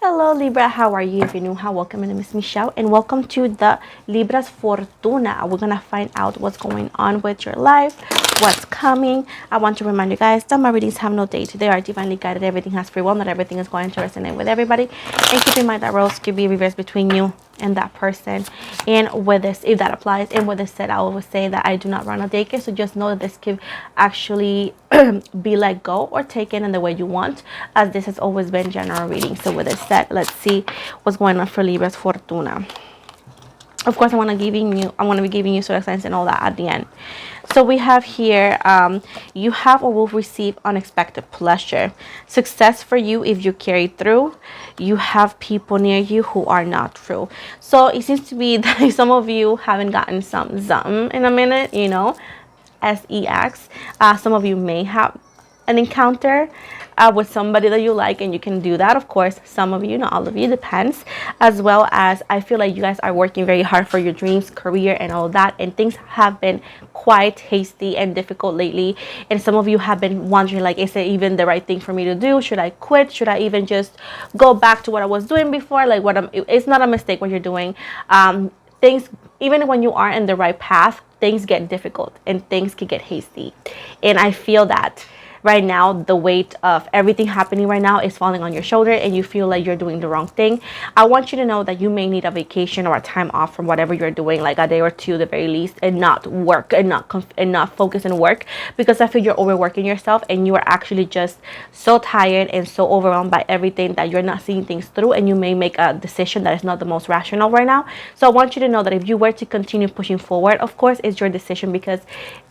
Hello Libra, how are you? If you're new, welcome. My name is Michelle and welcome to the Libra's Fortuna. We're gonna find out what's going on with your life, what's coming. I want to remind you guys that my readings have no date. They are divinely guided. Everything has free will. Not everything is going to resonate with everybody. And keep in mind that roles could be reversed between you and that person. And with this, if that applies, and with this said, I always say that I do not run a daycare, so just know that this could actually be let go or taken in the way you want, as this has always been general reading. So with this said, let's see what's going on for Libra's Fortuna. Of course, I'm going to be giving you zodiac signs and all that at the end. So we have here, you have or will receive unexpected pleasure. Success for you if you carry through. You have people near you who are not true. So it seems to be that some of you haven't gotten some in a minute, you know, sex. Some of you may have an encounter with somebody that you like, and you can do that. Of course, some of you, not all of you, depends. As well as I feel like you guys are working very hard for your dreams, career, and all that, and things have been quite hasty and difficult lately. And some of you have been wondering, like, is it even the right thing for me to do? Should I quit? Should I even just go back to what I was doing before? Like, it's not a mistake what you're doing. Things, even when you are in the right path, things get difficult and things can get hasty. And I feel that right now the weight of everything happening right now is falling on your shoulder, and you feel like you're doing the wrong thing. I want you to know that you may need a vacation or a time off from whatever you're doing, like a day or two, the very least, and not work and not focus and work, because I feel you're overworking yourself and you are actually just so tired and so overwhelmed by everything that you're not seeing things through, and you may make a decision that is not the most rational right now. So I want you to know that if you were to continue pushing forward, of course it's your decision, because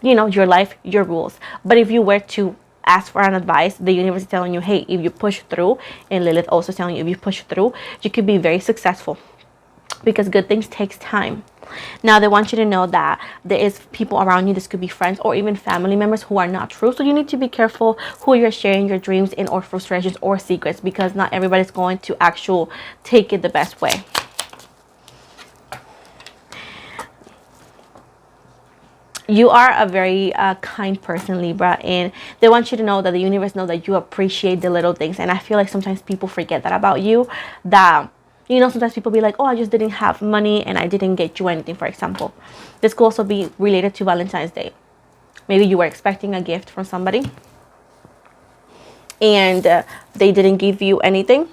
you know, your life, your rules. But if you were to ask for an advice, the universe is telling you, hey, if you push through, and Lilith also telling you, if you push through, you could be very successful, because good things takes time. Now they want you to know that there is people around you, this could be friends or even family members, who are not true. So you need to be careful who you're sharing your dreams in, or frustrations or secrets, because not everybody's going to actually take it the best way. You are a very kind person, Libra, and they want you to know that the universe knows that you appreciate the little things. And I feel like sometimes people forget that about you, that, you know, sometimes people be like, oh, I just didn't have money and I didn't get you anything, for example. This could also be related to Valentine's Day. Maybe you were expecting a gift from somebody and they didn't give you anything,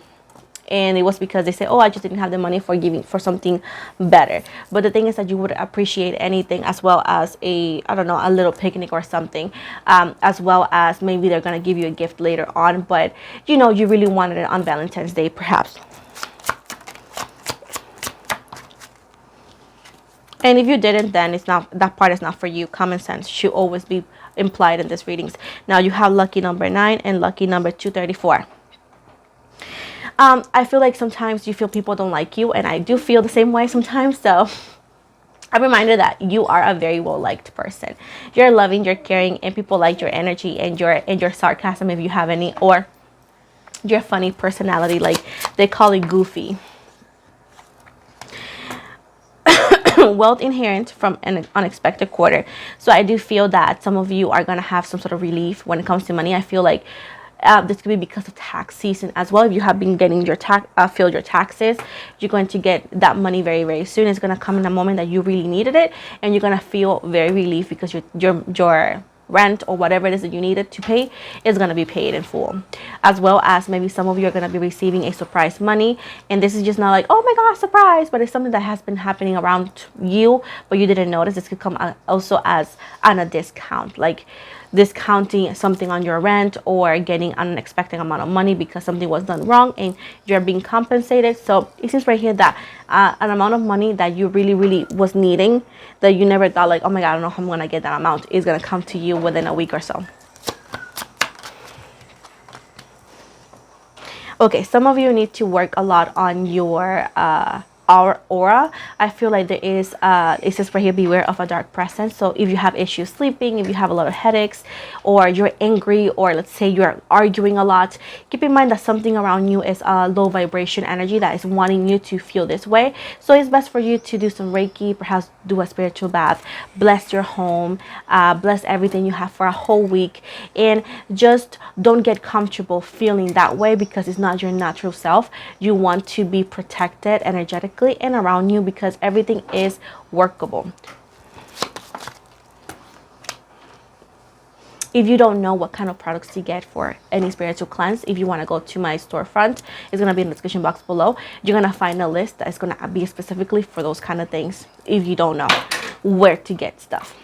and it was because they say, oh, I just didn't have the money for giving for something better. But the thing is that you would appreciate anything, as well as a, I don't know, a little picnic or something, as well as maybe they're gonna give you a gift later on, but you know, you really wanted it on Valentine's Day perhaps. And if you didn't, then it's not, that part is not for you. Common sense should always be implied in these readings. Now you have lucky number 9 and lucky number 234. I feel like sometimes you feel people don't like you, and I do feel the same way sometimes. So a reminder that you are a very well-liked person. You're loving, you're caring, and people like your energy and your sarcasm, if you have any, or your funny personality, like they call it goofy. Wealth inherent from an unexpected quarter. So I do feel that some of you are going to have some sort of relief when it comes to money. I feel like this could be because of tax season as well. If you have been getting your filled your taxes, you're going to get that money very, very soon. It's going to come in a moment that you really needed it, and you're going to feel very relieved, because your rent or whatever it is that you needed to pay is going to be paid in full. As well as maybe some of you are going to be receiving a surprise money, and this is just not like, oh my gosh, surprise, but it's something that has been happening around you but you didn't notice. This could come also as on a discount, like discounting something on your rent, or getting an unexpected amount of money because something was done wrong and you're being compensated. So it seems right here that an amount of money that you really was needing, that you never thought, like, oh my god, I don't know how I'm gonna get that amount, is gonna come to you within a week or so. Okay, some of you need to work a lot on your our aura, I feel like there is it says right here, beware of a dark presence. So if you have issues sleeping, if you have a lot of headaches, or you're angry, or let's say you're arguing a lot, keep in mind that something around you is a low vibration energy that is wanting you to feel this way. So it's best for you to do some Reiki, perhaps do a spiritual bath, bless your home, bless everything you have for a whole week, and just don't get comfortable feeling that way, because it's not your natural self. You want to be protected energetically and around you, because everything is workable. If you don't know what kind of products to get for any spiritual cleanse, if you want to go to my storefront, it's going to be in the description box below. You're going to find a list that is going to be specifically for those kind of things if you don't know where to get stuff.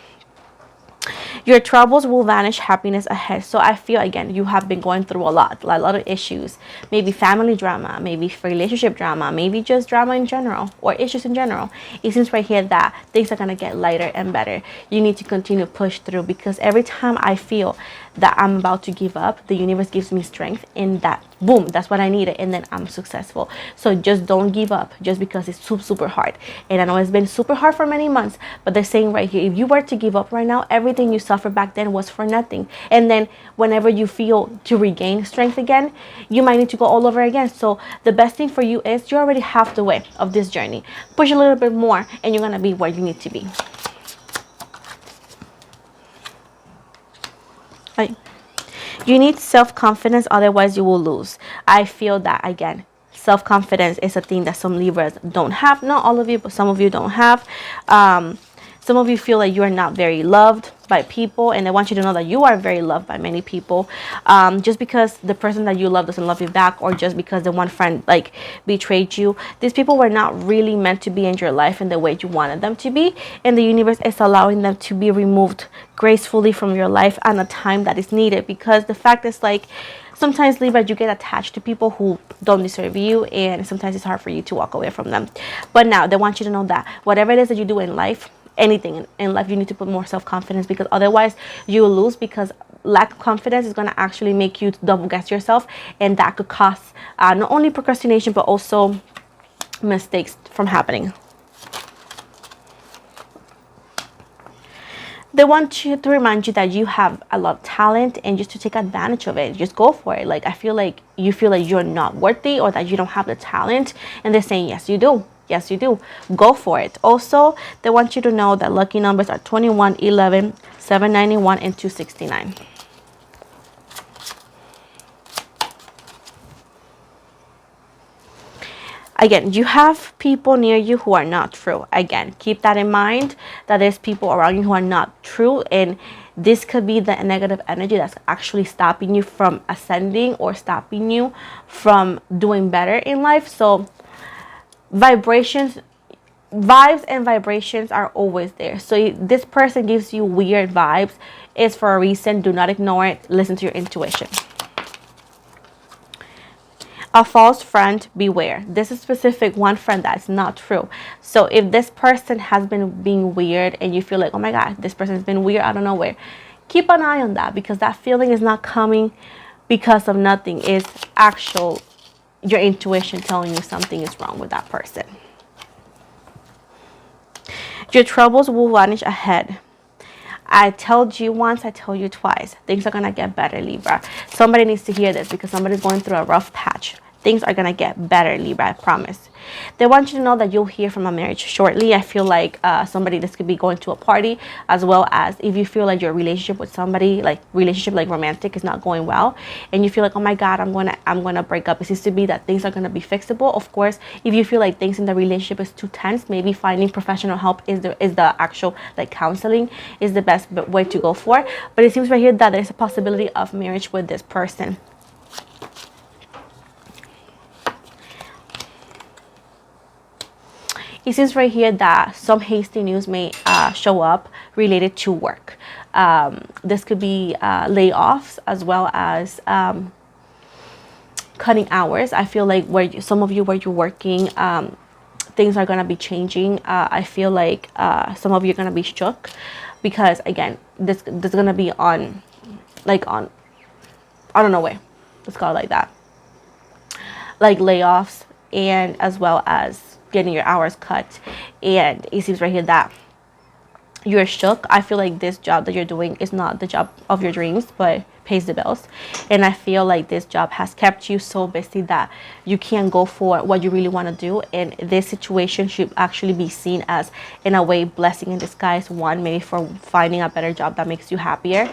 Your troubles will vanish, happiness ahead. So I feel, again, you have been going through a lot of issues. Maybe family drama, maybe relationship drama, maybe just drama in general, or issues in general. It seems right here that things are going to get lighter and better. You need to continue to push through, because every time I feel that I'm about to give up, the universe gives me strength, and that, boom, that's what I needed, and then I'm successful. So just don't give up just because it's super hard. And I know it's been super hard for many months, but they're saying right here, if you were to give up right now, everything you suffered back then was for nothing. And then whenever you feel to regain strength again, you might need to go all over again. So the best thing for you is you're already half the way of this journey. Push a little bit more and you're going to be where you need to be. Right. You need self-confidence, otherwise you will lose. I feel that, again, self-confidence is a thing that some Libras don't have. Not all of you, but some of you don't have. Some of you feel like you are not very loved by people, and I want you to know that you are very loved by many people. Just because the person that you love doesn't love you back, or just because the one friend like betrayed you, these people were not really meant to be in your life in the way you wanted them to be, and the universe is allowing them to be removed gracefully from your life at a time that is needed. Because the fact is, like, sometimes, Libra, you get attached to people who don't deserve you, and sometimes it's hard for you to walk away from them. But now they want you to know that whatever it is that you do in life, anything in life, you need to put more self-confidence, because otherwise you will lose, because lack of confidence is going to actually make you double guess yourself, and that could cause not only procrastination but also mistakes from happening. They want you to remind you that you have a lot of talent, and just to take advantage of it. Just go for it. Like, I feel like you feel like you're not worthy, or that you don't have the talent, and they're saying yes you do. Yes you do. Go for it. Also, they want you to know that lucky numbers are 21, 11, 791, and 269. Again, you have people near you who are not true. Again, keep that in mind, that there's people around you who are not true, and this could be the negative energy that's actually stopping you from ascending, or stopping you from doing better in life. So vibes and vibrations are always there. So this person gives you weird vibes, it's for a reason. Do not ignore it. Listen to your intuition. A false friend, beware. This is specific one friend that's not true. So if this person has been being weird, and you feel like, oh my god, this person's been weird out of nowhere, keep an eye on that, because that feeling is not coming because of nothing. It's actual your intuition telling you something is wrong with that person. Your troubles will vanish ahead. I told you once, I told you twice. Things are going to get better, Libra. Somebody needs to hear this, because somebody's going through a rough patch. Things are going to get better, Libra, I promise. They want you to know that you'll hear from a marriage shortly. I feel like somebody, this could be going to a party, as well as if you feel like your relationship with somebody, like romantic, is not going well, and you feel like, oh my god, I'm gonna break up. It seems to be that things are gonna be fixable. Of course, if you feel like things in the relationship is too tense, maybe finding professional help is the actual, like, counseling is the best way to go for. But it seems right here that there's a possibility of marriage with this person. It seems right here that some hasty news may show up related to work. This could be layoffs, as well as cutting hours. I feel like some of you where you're working, things are going to be changing. I feel like some of you are going to be shook, because again, this is going to be on I don't know where, let's call it like that, like layoffs, and as well as getting your hours cut, and it seems right here that you're shook. I feel like this job that you're doing is not the job of your dreams, but pays the bills. And I feel like this job has kept you so busy that you can't go for what you really want to do. And this situation should actually be seen as, in a way, blessing in disguise. One, maybe for finding a better job that makes you happier,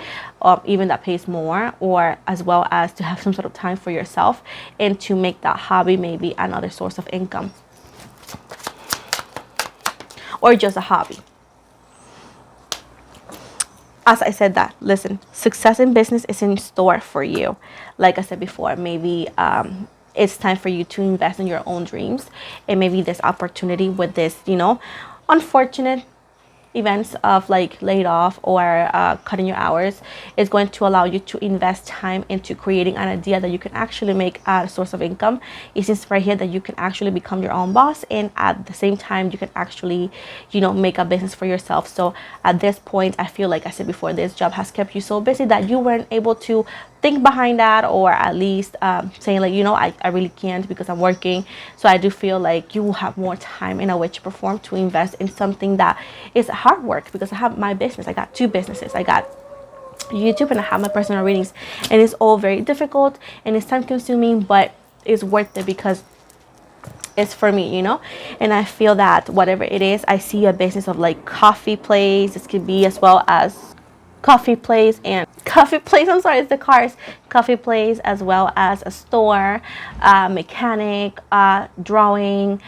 even that pays more, or as well as to have some sort of time for yourself and to make that hobby maybe another source of income, or just a hobby. As I said that, listen, success in business is in store for you. Like I said before, maybe it's time for you to invest in your own dreams. And maybe this opportunity with this, unfortunate events of like laid off or cutting your hours is going to allow you to invest time into creating an idea that you can actually make a source of income. It seems right here that you can actually become your own boss, and at the same time you can actually make a business for yourself. So at this point, I feel like I said before, this job has kept you so busy that you weren't able to think behind that, or at least saying like, I really can't because I'm working. So I do feel like you will have more time in a way to perform, to invest in something that is hard work, because I have my business. I got 2 businesses. I got YouTube and I have my personal readings, and it's all very difficult and it's time consuming, but it's worth it because it's for me, and I feel that whatever it is, I see a business of like coffee place. This could be as well as coffee place, I'm sorry, it's the cars. Coffee place, as well as a store, mechanic, drawing,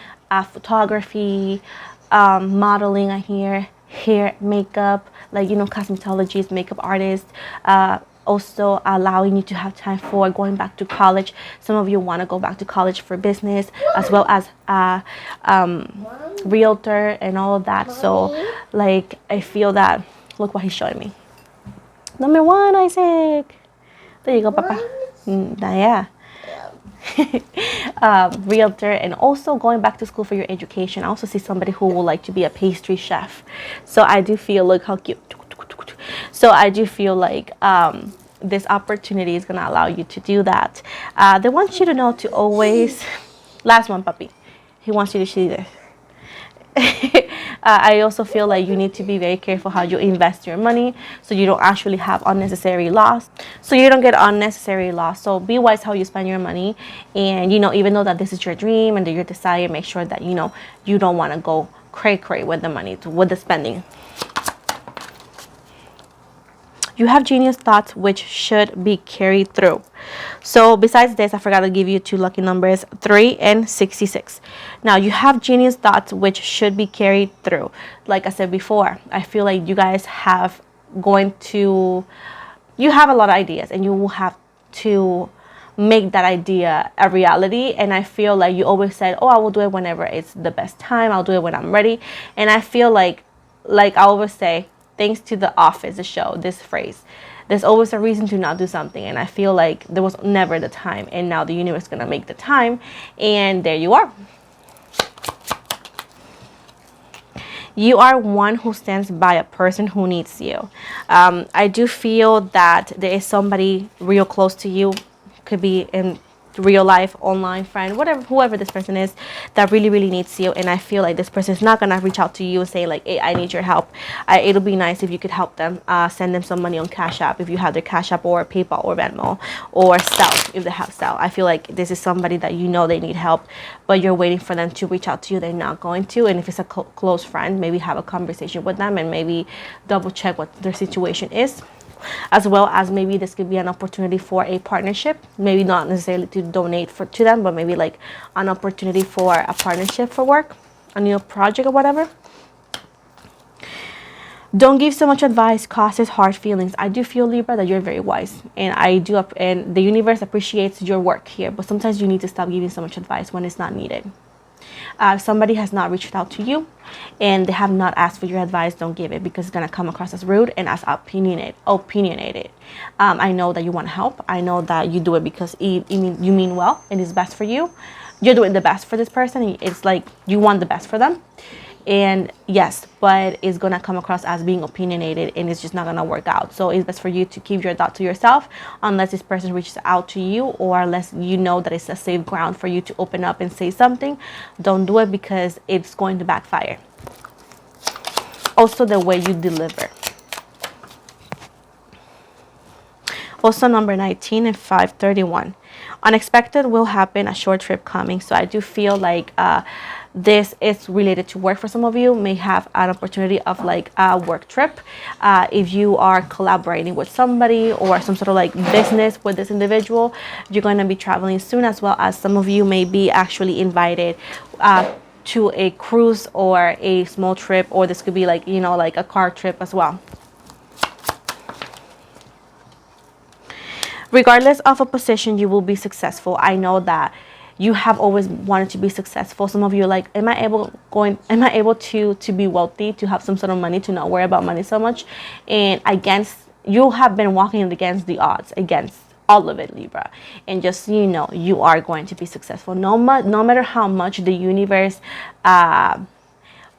photography, modeling, I hear, hair, makeup, like, cosmetologists, makeup artists, also allowing you to have time for going back to college. Some of you want to go back to college for business, as well as realtor and all of that. So like, I feel that, look what he's showing me. Number 1, Isaac. There you go, Papa. Yeah. Realtor, and also going back to school for your education. I also see somebody who would like to be a pastry chef. So I do feel, look how cute. So I do feel like this opportunity is going to allow you to do that. They want you to know to always, last one, puppy. He wants you to see this. I also feel like you need to be very careful how you invest your money, so you don't actually have unnecessary loss. So you don't get unnecessary loss. So be wise how you spend your money. And, even though that this is your dream and your desire, make sure that, you don't want to go cray-cray with the money, with the spending. You have genius thoughts which should be carried through. So besides this, I forgot to give you 2 lucky numbers, 3 and 66. Now you have genius thoughts which should be carried through. Like I said before, I feel like you guys have you have a lot of ideas, and you will have to make that idea a reality. And I feel like you always said, I will do it whenever it's the best time. I'll do it when I'm ready. And I feel like I always say, thanks to The Office, the show, this phrase, there's always a reason to not do something. And I feel like there was never the time, and now the universe is going to make the time, and there you are. You are one who stands by a person who needs you. I do feel that there is somebody real close to you, could be in real life, online friend, whatever, whoever this person is, that really, really needs you. And I feel like this person is not gonna reach out to you and say like, hey, I need your help. It'll be nice if you could help them, send them some money on Cash App if you have their Cash App, or PayPal, or Venmo, or Zelle if they have Zelle. I feel like this is somebody that they need help, but you're waiting for them to reach out to you. They're not going to. And if it's a close friend, maybe have a conversation with them and maybe double check what their situation is. As well as maybe this could be an opportunity for a partnership, maybe not necessarily to donate to them, but maybe like an opportunity for a partnership for work, a new project or whatever. Don't give so much advice, causes hard feelings. I do feel, Libra, that you're very wise, and and the universe appreciates your work here, but sometimes you need to stop giving so much advice when it's not needed. If somebody has not reached out to you and they have not asked for your advice, don't give it, because it's going to come across as rude and as opinionated. I know that you want to help. I know that you do it because you mean well and it's best for you. You're doing the best for this person. It's like you want the best for them. And yes, but it's gonna come across as being opinionated, and it's just not gonna work out. So it's best for you to keep your thought to yourself, unless this person reaches out to you, or unless you know that it's a safe ground for you to open up and say something. Don't do it, because it's going to backfire. Also, the way you deliver. Also, number 19 and 531. Unexpected will happen, a short trip coming. So I do feel like this is related to work. For some of you may have an opportunity of like a work trip. If you are collaborating with somebody or some sort of like business with this individual, you're going to be traveling soon, as well as some of you may be actually invited to a cruise or a small trip, or this could be like, you know, like a car trip as well. Regardless of a position, you will be successful. I know that you have always wanted to be successful. Some of you are like, am I able to be wealthy, to have some sort of money, to not worry about money so much? And you have been walking against the odds, against all of it, Libra. And just so you know, you are going to be successful. No matter how much the universe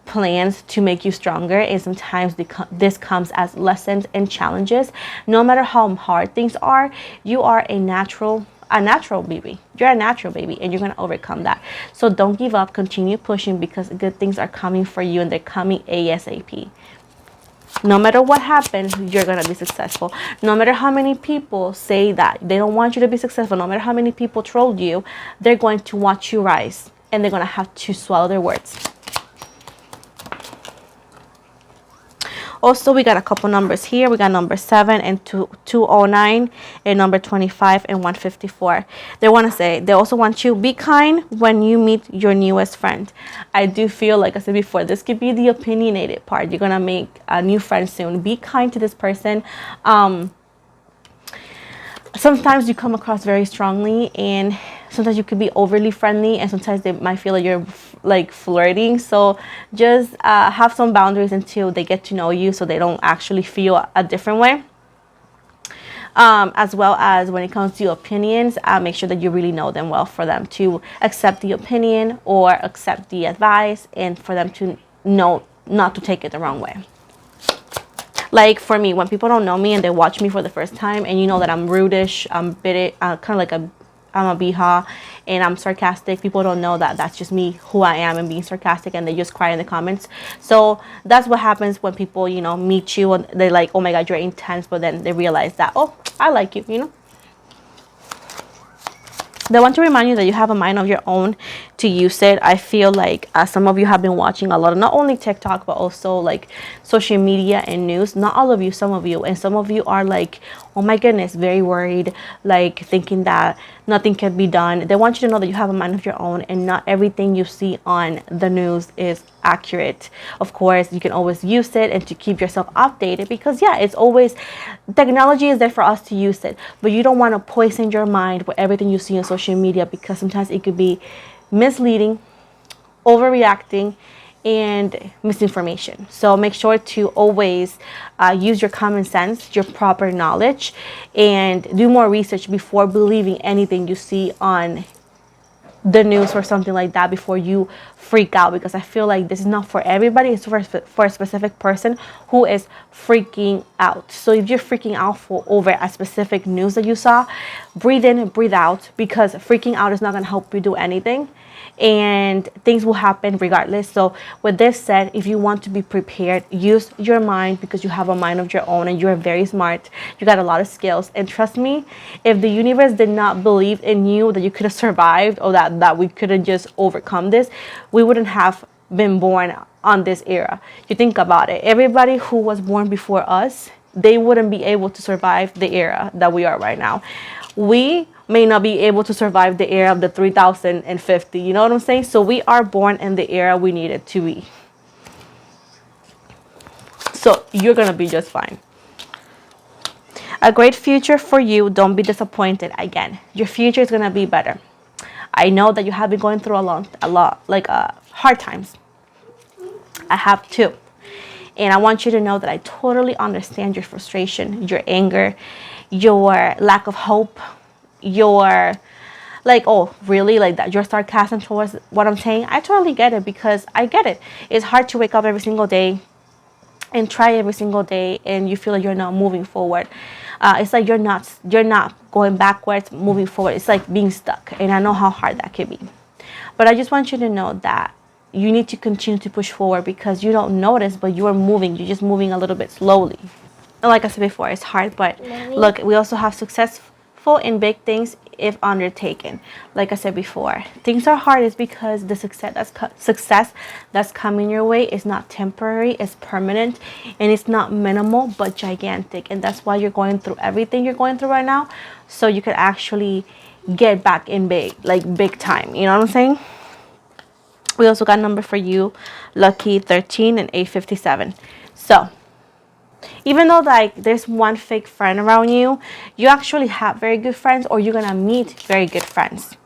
plans to make you stronger, and sometimes this comes as lessons and challenges. No matter how hard things are, you are a natural baby. You're a natural baby, and you're going to overcome that. So don't give up. Continue pushing, because good things are coming for you, and they're coming ASAP. No matter what happens, you're going to be successful. No matter how many people say that they don't want you to be successful, no matter how many people trolled you, they're going to watch you rise, and they're going to have to swallow their words. Also, we got a couple numbers here. We got number 7 and 209, and number 25 and 154. They also want you, be kind when you meet your newest friend. I do feel like I said before, this could be the opinionated part. You're gonna make a new friend soon. Be kind to this person. Sometimes you come across very strongly, and sometimes you could be overly friendly, and sometimes they might feel like you're like flirting. So just have some boundaries until they get to know you, so they don't actually feel a different way. As well as when it comes to your opinions, make sure that you really know them well, for them to accept the opinion or accept the advice, and for them to know not to take it the wrong way. Like for me, when people don't know me and they watch me for the first time, and you know that I'm rudish, I'm bitter, kind of like I'm a biha, and I'm sarcastic. People don't know that that's just me, who I am, and being sarcastic, and they just cry in the comments. So that's what happens when people, you know, meet you and they're like, oh my God, you're intense, but then they realize that, oh, I like you, you know. They want to remind you that you have a mind of your own to use it. I feel like some of you have been watching a lot of not only TikTok, but also like social media and news. Not all of you, some of you. And some of you are like, oh my goodness, very worried, like thinking that nothing can be done. They want you to know that you have a mind of your own, and not everything you see on the news is accurate. Of course, you can always use it and to keep yourself updated, because yeah, it's always, technology is there for us to use it, but you don't want to poison your mind with everything you see on social media, because sometimes it could be misleading, overreacting, and misinformation. So make sure to always use your common sense, your proper knowledge, and do more research before believing anything you see on the news or something like that, before you freak out, because I feel like this is not for everybody. It's for a specific person who is freaking out. So if you're freaking out over a specific news that you saw, breathe in and breathe out, because freaking out is not going to help you do anything, and things will happen regardless. So with this said, if you want to be prepared, use your mind, because you have a mind of your own and you're very smart. You got a lot of skills, and trust me, if the universe did not believe in you that you could have survived, or that we could have just overcome this, we wouldn't have been born on this era. You think about it, everybody who was born before us, they wouldn't be able to survive the era that we are right now. We may not be able to survive the era of the 3050, you know what I'm saying? So we are born in the era we needed to be. So you're gonna be just fine. A great future for you. Don't be disappointed again. Your future is gonna be better. I know that you have been going through a lot, like hard times. I have too. And I want you to know that I totally understand your frustration, your anger, your lack of hope, your Like, oh, really? Like that, your sarcasm towards what I'm saying? I totally get it, because I get it. It's hard to wake up every single day and try every single day, and you feel like you're not moving forward. It's like you're not going backwards, moving forward. It's like being stuck, and I know how hard that can be. But I just want you to know that you need to continue to push forward, because you don't notice, but you are moving. You're just moving a little bit slowly. And like I said before, it's hard, but look, we also have successful in big things if undertaken. Like I said before, things are hard is because the success that's coming your way is not temporary, it's permanent, and it's not minimal but gigantic. And that's why you're going through everything you're going through right now, so you could actually get back in big, like big time. You know what I'm saying? We also got a number for you, lucky 13 and 857. So even though like there's one fake friend around you, you actually have very good friends, or you're gonna meet very good friends.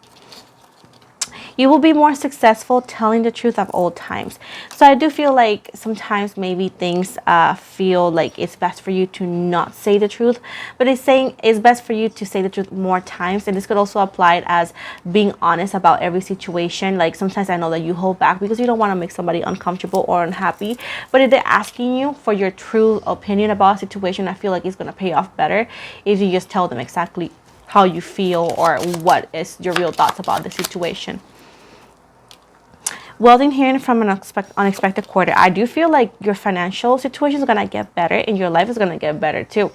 You will be more successful telling the truth of old times. So I do feel like sometimes maybe things feel like it's best for you to not say the truth, but it's saying it's best for you to say the truth more times. And this could also apply it as being honest about every situation. Like sometimes I know that you hold back because you don't want to make somebody uncomfortable or unhappy, but if they're asking you for your true opinion about a situation, I feel like it's going to pay off better if you just tell them exactly how you feel or what is your real thoughts about the situation. Welding here from an unexpected quarter. I do feel like your financial situation is going to get better, and your life is going to get better too.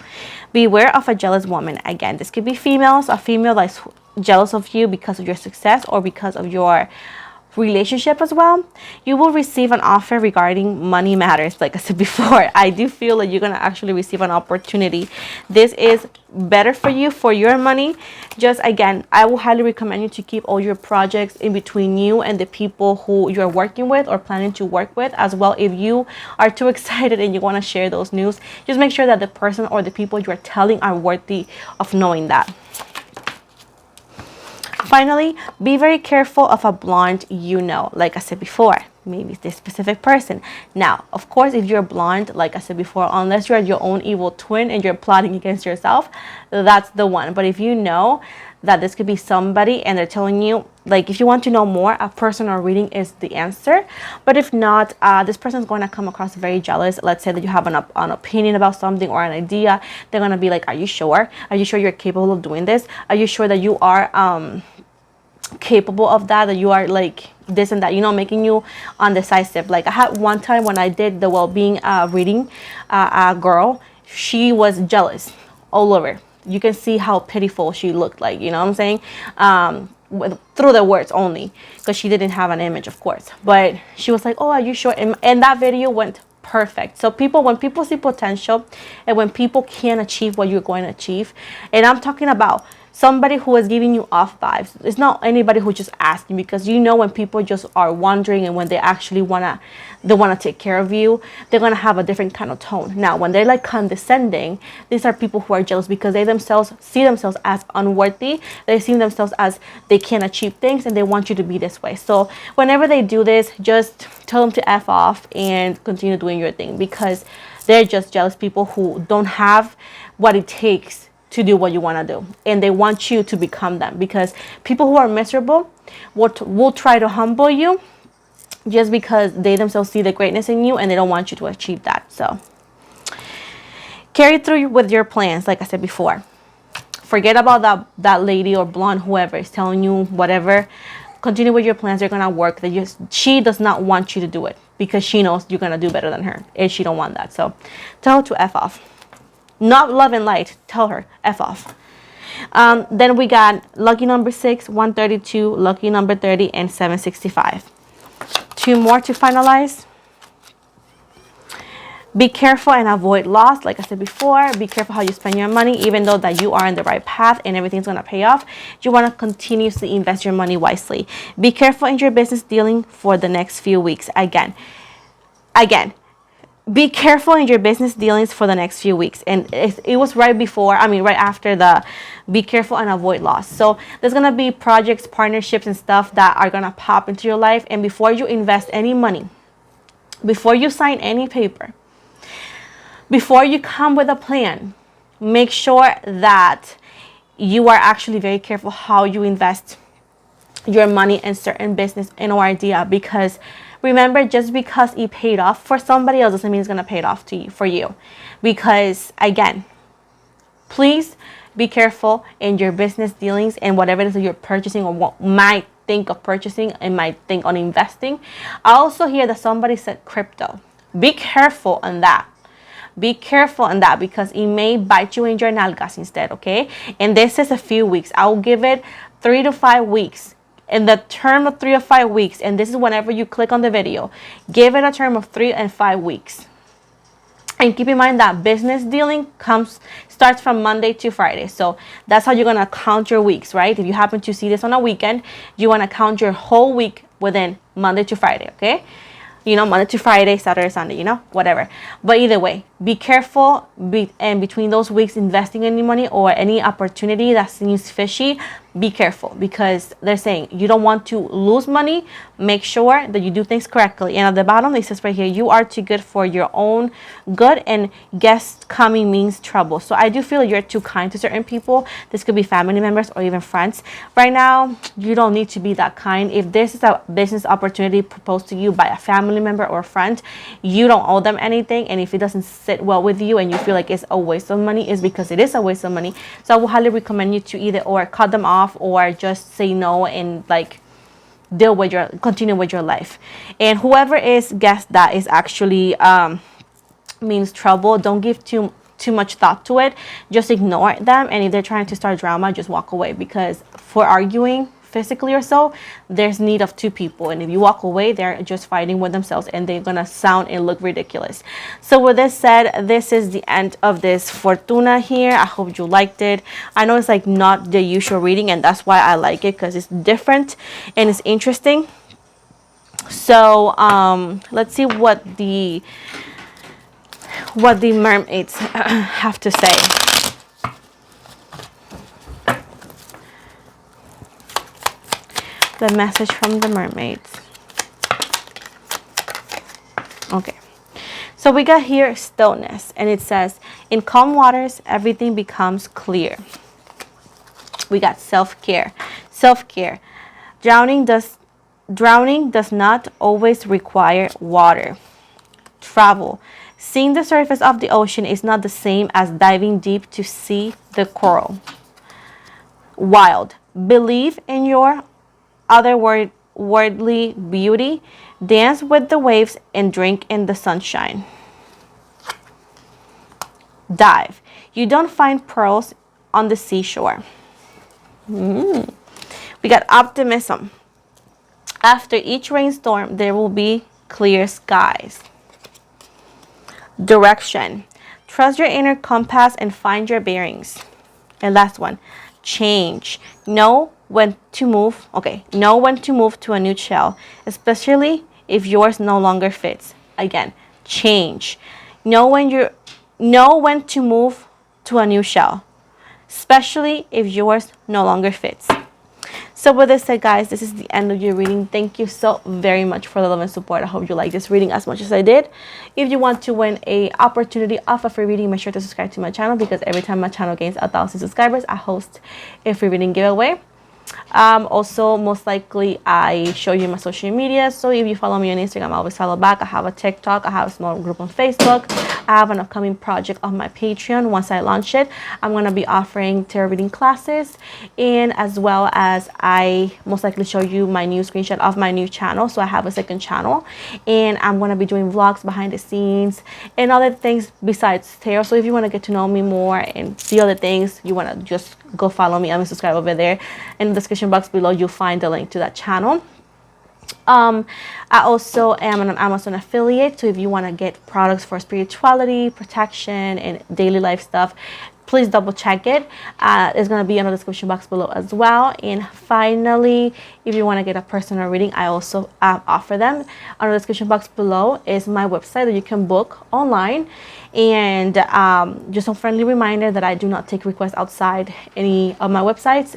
Beware of a jealous woman. Again, this could be females, a female that's jealous of you because of your success or because of your relationship as well. You will receive an offer regarding money matters. Like I said before, I do feel like you're going to actually receive an opportunity. This is better for you, for your money. Just again, I will highly recommend you to keep all your projects in between you and the people who you're working with or planning to work with as well. If you are too excited and you want to share those news, just make sure that the person or the people you are telling are worthy of knowing that. Finally, be very careful of a blonde you know. Like I said before, maybe it's this specific person. Now, of course, if you're blonde, like I said before, unless you're your own evil twin and you're plotting against yourself, that's the one. But if you know that this could be somebody and they're telling you, like if you want to know more, a personal reading is the answer. But if not, this person is going to come across very jealous. Let's say that you have an opinion about something or an idea. They're going to be like, are you sure? Are you sure you're capable of doing this? Are you sure that you are capable of that you are like this and that, you know, making you undecisive. Like I had one time when I did the well-being reading, a girl, she was jealous all over. You can see how pitiful she looked like, you know what I'm saying, through the words only, because she didn't have an image, of course, but she was like, oh, are you sure? And that video went perfect. So when people see potential and when people can achieve what you're going to achieve, and I'm talking about somebody who is giving you off vibes. It's not anybody who just asking, because you know when people just are wondering and when they actually wanna take care of you, they're gonna have a different kind of tone. Now, when they're like condescending, these are people who are jealous because they themselves see themselves as unworthy. They see themselves as they can't achieve things, and they want you to be this way. So whenever they do this, just tell them to F off and continue doing your thing, because they're just jealous people who don't have what it takes to do what you want to do, and they want you to become them, because people who are miserable will try to humble you just because they themselves see the greatness in you and they don't want you to achieve that. So carry through with your plans. Like I said before, forget about that lady or blonde, whoever is telling you whatever. Continue with your plans. They're gonna work. She does not want you to do it because she knows you're gonna do better than her, and she don't want that. So tell her to F off. Not love and light. Tell her F off. Then we got lucky number 6, 132, lucky number 30, and 765. 2 more to finalize. Be careful and avoid loss. Like I said before, be careful how you spend your money. Even though that you are in the right path and everything's going to pay off, you want to continuously invest your money wisely. Be careful in your business dealing for the next few weeks. Again, be careful in your business dealings for the next few weeks. And it was right after the be careful and avoid loss. So there's going to be projects, partnerships, and stuff that are going to pop into your life. And before you invest any money, before you sign any paper, before you come with a plan, make sure that you are actually very careful how you invest your money in certain business and or idea, because remember, just because it paid off for somebody else doesn't mean it's going to pay it off to you for you. Because again, please be careful in your business dealings and whatever it is that you're purchasing or what might think of purchasing and might think on investing. I also hear that somebody said crypto. Be careful on that. Be careful on that, because it may bite you in your nalgas instead, okay? And this is a few weeks. I'll give it 3 to 5 weeks. In the term of 3 to 5 weeks, and this is whenever you click on the video, give it a term of 3 and 5 weeks. And keep in mind that business dealing starts from Monday to Friday. So that's how you're going to count your weeks, right? If you happen to see this on a weekend, you want to count your whole week within Monday to Friday, okay? You know, Monday to Friday, Saturday, Sunday, you know, whatever. But either way, be careful and between those weeks investing any money or any opportunity that seems fishy, be careful, because they're saying you don't want to lose money. Make sure that you do things correctly. And at the bottom, it says right here, you are too good for your own good, and guests coming means trouble. So I do feel like you're too kind to certain people. This could be family members or even friends. Right now, you don't need to be that kind. If this is a business opportunity proposed to you by a family member or a friend, you don't owe them anything. And if it doesn't sit well with you and you feel like it's a waste of money, it's because it is a waste of money. So I will highly recommend you to either or cut them off or just say no and like continue with your life. And whoever is guest that is actually means trouble, don't give too much thought to it. Just ignore them, and if they're trying to start drama, just walk away, because for arguing physically or so, there's need of 2 people, and if you walk away, they're just fighting with themselves and they're gonna sound and look ridiculous. So with this said, this is the end of this Fortuna here. I hope you liked it. I know it's like not the usual reading, and that's why I like it, because it's different and it's interesting. So let's see what the mermaids have to say. The message from the mermaids. Okay, so we got here stillness, and it says, in calm waters everything becomes clear. We got self-care. Drowning does not always require water. Travel. Seeing the surface of the ocean is not the same as diving deep to see the coral. Wild. Believe in your otherworldly beauty. Dance with the waves and drink in the sunshine. Dive. You don't find pearls on the seashore. We got optimism. After each rainstorm, there will be clear skies. Direction. Trust your inner compass and find your bearings. And last one, change. Know when to move. Know when to move to a new shell, especially if yours no longer fits. Again, change. Know when to move to a new shell, especially if yours no longer fits. So with this said, guys, this is the end of your reading. Thank you so very much for the love and support. I hope you like this reading as much as I did. If you want to win a opportunity of a free reading, make sure to subscribe to my channel, because every time my channel gains 1,000 subscribers, I host a free reading giveaway. Also, most likely I show you my social media, so if you follow me on Instagram, I always follow back. I have a TikTok, I have a small group on Facebook, I have an upcoming project on my Patreon. Once I launch it, I'm going to be offering tarot reading classes, and as well as I most likely show you my new screenshot of my new channel. So I have a second channel, and I'm going to be doing vlogs behind the scenes and other things besides tarot. So if you want to get to know me more and see other things, you want to just go follow me. I'm going to subscribe over there. In the description box below, you'll find the link to that channel. I also am an Amazon affiliate, so if you want to get products for spirituality, protection, and daily life stuff, please double check it. It's going to be in the description box below as well. And finally, if you want to get a personal reading, I also offer them. On the description box below is my website that you can book online. And just a friendly reminder that I do not take requests outside any of my websites.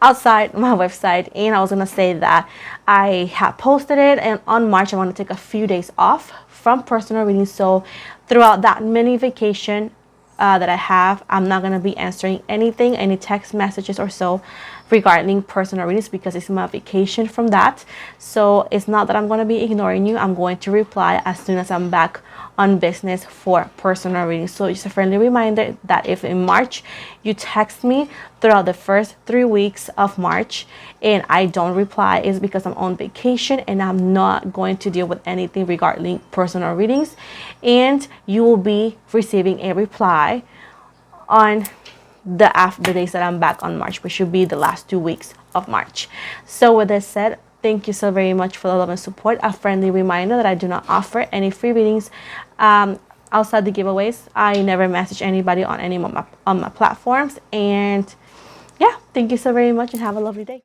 Outside my website. And I was going to say that I have posted it, and on March I want to take a few days off from personal readings. So throughout that mini vacation that I have, I'm not going to be answering any text messages or so regarding personal readings because it's my vacation from that. So it's not that I'm going to be ignoring you. I'm going to reply as soon as I'm back on business for personal readings. So just a friendly reminder that if in March you text me throughout the first 3 weeks of March and I don't reply, is because I'm on vacation and I'm not going to deal with anything regarding personal readings, and you will be receiving a reply on the days that I'm back on March, which should be the last 2 weeks of March. So with this said, thank you so very much for the love and support. A friendly reminder that I do not offer any free readings outside the giveaways. I never message anybody on any of my platforms. And yeah, thank you so very much and have a lovely day.